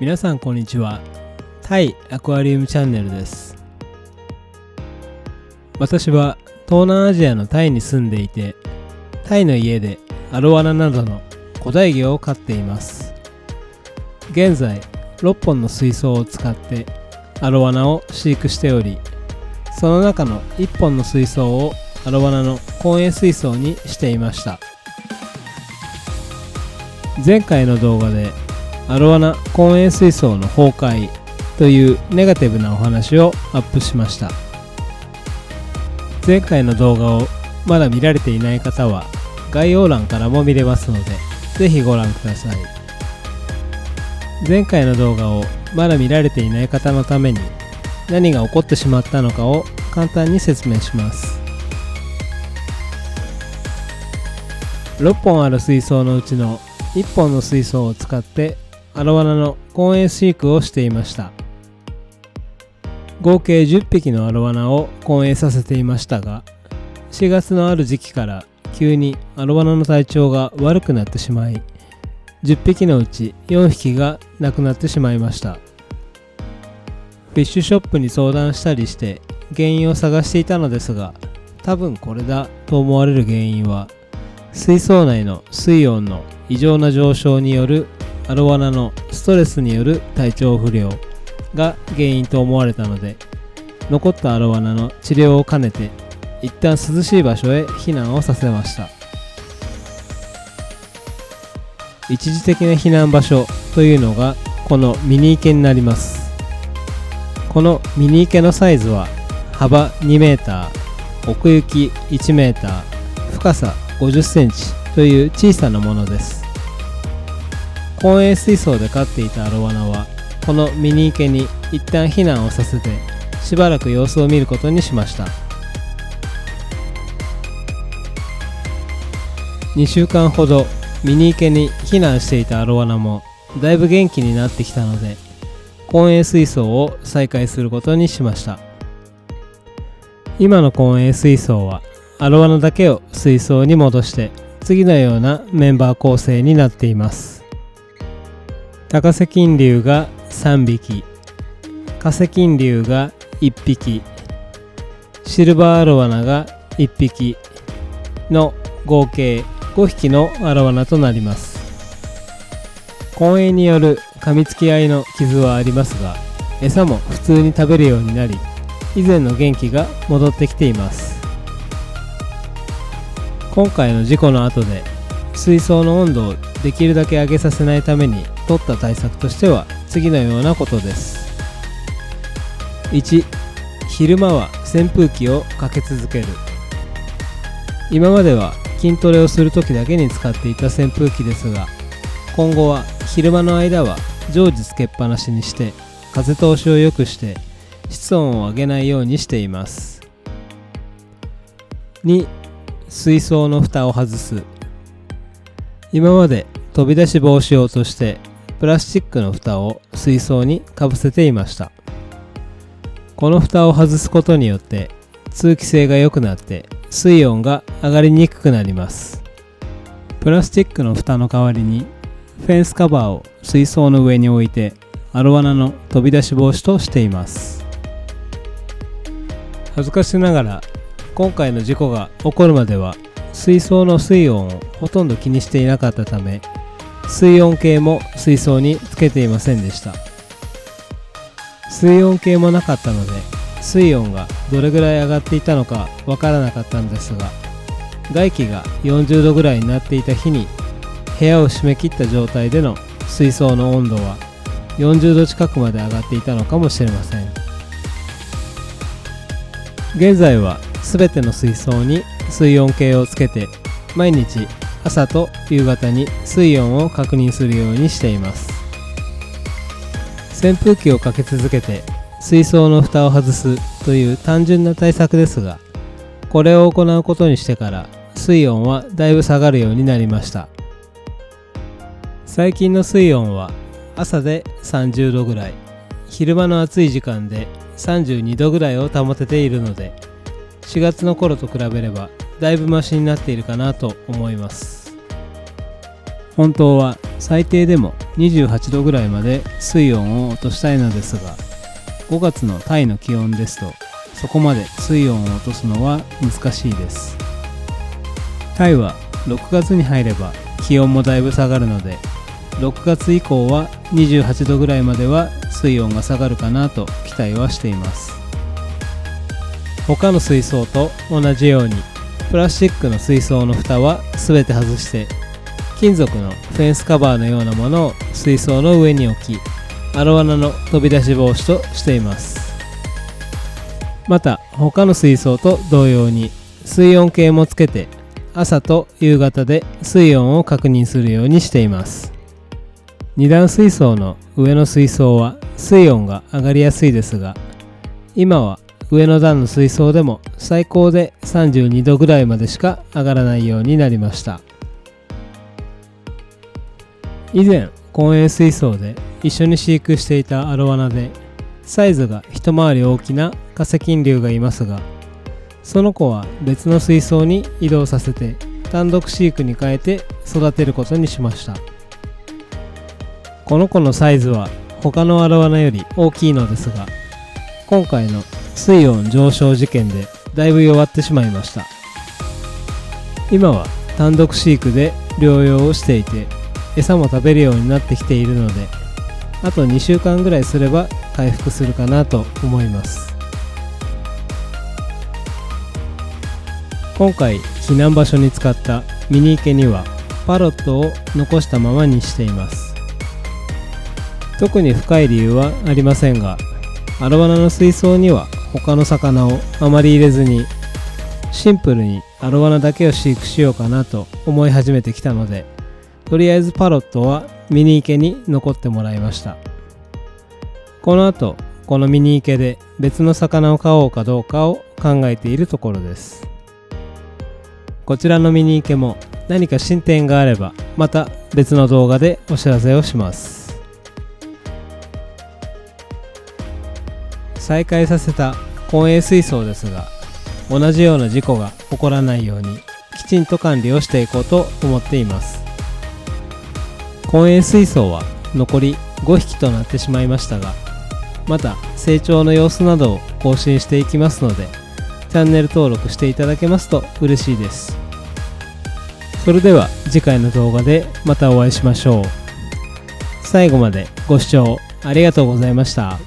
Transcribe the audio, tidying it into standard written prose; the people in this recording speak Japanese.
皆さんこんにちは。タイアクアリウムチャンネルです。私は東南アジアのタイに住んでいて、タイの家でアロワナなどの古代魚を飼っています。現在6本の水槽を使ってアロワナを飼育しており、その中の1本の水槽をアロワナの公営水槽にしていました。前回の動画でアロワナ公営水槽の崩壊というネガティブなお話をアップしました。前回の動画をまだ見られていない方は概要欄からも見れますので、ぜひご覧ください。前回の動画をまだ見られていない方のために何が起こってしまったのかを簡単に説明します。6本ある水槽のうちの1本の水槽を使ってアロワナの公営飼育をしていました。合計10匹のアロワナを公営させていましたが、4月のある時期から急にアロワナの体調が悪くなってしまい、10匹のうち4匹が亡くなってしまいました。フィッシュショップに相談したりして原因を探していたのですが、多分これだと思われる原因は水槽内の水温の異常な上昇によるアロワナのストレスによる体調不良が原因と思われたので、残ったアロワナの治療を兼ねて一旦涼しい場所へ避難をさせました。一時的な避難場所というのがこのミニ池になります。このミニ池のサイズは幅2メーター、奥行き1メーター、深さ50センチという小さなものです。公営水槽で飼っていたアロワナはこのミニ池に一旦避難をさせてしばらく様子を見ることにしました。2週間ほどミニ池に避難していたアロワナもだいぶ元気になってきたので、公営水槽を再開することにしました。今の公営水槽はアロワナだけを水槽に戻して次のようなメンバー構成になっています。タカセキンリュウが3匹、カセキンリュウが1匹、シルバーアロワナが1匹の合計5匹のアロワナとなります。公営による噛みつき合いの傷はありますが、餌も普通に食べるようになり、以前の元気が戻ってきています。今回の事故の後で水槽の温度をできるだけ上げさせないために取った対策としては次のようなことです。1、昼間は扇風機をかけ続ける。今までは筋トレをするときだけに使っていた扇風機ですが、今後は昼間の間は常時つけっぱなしにして風通しを良くして室温を上げないようにしています。2、水槽の蓋を外す。今まで飛び出し防止用としてプラスチックの蓋を水槽にかぶせていました。この蓋を外すことによって通気性が良くなって水温が上がりにくくなります。プラスチックの蓋の代わりにフェンスカバーを水槽の上に置いてアロワナの飛び出し防止としています。恥ずかしながら今回の事故が起こるまでは水槽の水温をほとんど気にしていなかったため、水温計も水槽につけていませんでした。水温計もなかったので水温がどれぐらい上がっていたのかわからなかったのですが、外気が40度ぐらいになっていた日に部屋を閉め切った状態での水槽の温度は40度近くまで上がっていたのかもしれません。現在はすべての水槽に水温計をつけて毎日朝と夕方に水温を確認するようにしています。扇風機をかけ続けて水槽の蓋を外すという単純な対策ですが、これを行うことにしてから水温はだいぶ下がるようになりました。最近の水温は朝で30度ぐらい、昼間の暑い時間で32度ぐらいを保てているので、4月の頃と比べればだいぶマシになっているかなと思います。本当は最低でも28度ぐらいまで水温を落としたいのですが、5月のタイの気温ですとそこまで水温を落とすのは難しいです。タイは6月に入れば気温もだいぶ下がるので、6月以降は28度ぐらいまでは水温が下がるかなと期待はしています。他の水槽と同じようにプラスチックの水槽の蓋は全て外して、金属のフェンスカバーのようなものを水槽の上に置き、アロワナの飛び出し防止としています。また他の水槽と同様に水温計もつけて、朝と夕方で水温を確認するようにしています。二段水槽の上の水槽は水温が上がりやすいですが、今は上の段の水槽でも最高で32度ぐらいまでしか上がらないようになりました。以前公園水槽で一緒に飼育していたアロワナで、サイズが一回り大きなカセキン竜がいますが、その子は別の水槽に移動させて単独飼育に変えて育てることにしました。この子のサイズは他のアロワナより大きいのですが、今回の水温上昇事件でだいぶ弱ってしまいました。今は単独飼育で療養をしていて、餌も食べるようになってきているので、あと2週間ぐらいすれば回復するかなと思います。今回避難場所に使ったミニ池にはパロットを残したままにしています。特に深い理由はありませんが、アロワナの水槽には他の魚をあまり入れずに、シンプルにアロワナだけを飼育しようかなと思い始めてきたので、とりあえずパロットはミニ池に残ってもらいました。この後このミニ池で別の魚を飼おうかどうかを考えているところです。こちらのミニ池も何か進展があればまた別の動画でお知らせをします。再開させた公営水槽ですが、同じような事故が起こらないようにきちんと管理をしていこうと思っています。公営水槽は残り5匹となってしまいましたが、また成長の様子などを更新していきますので、チャンネル登録していただけますと嬉しいです。それでは次回の動画でまたお会いしましょう。最後までご視聴ありがとうございました。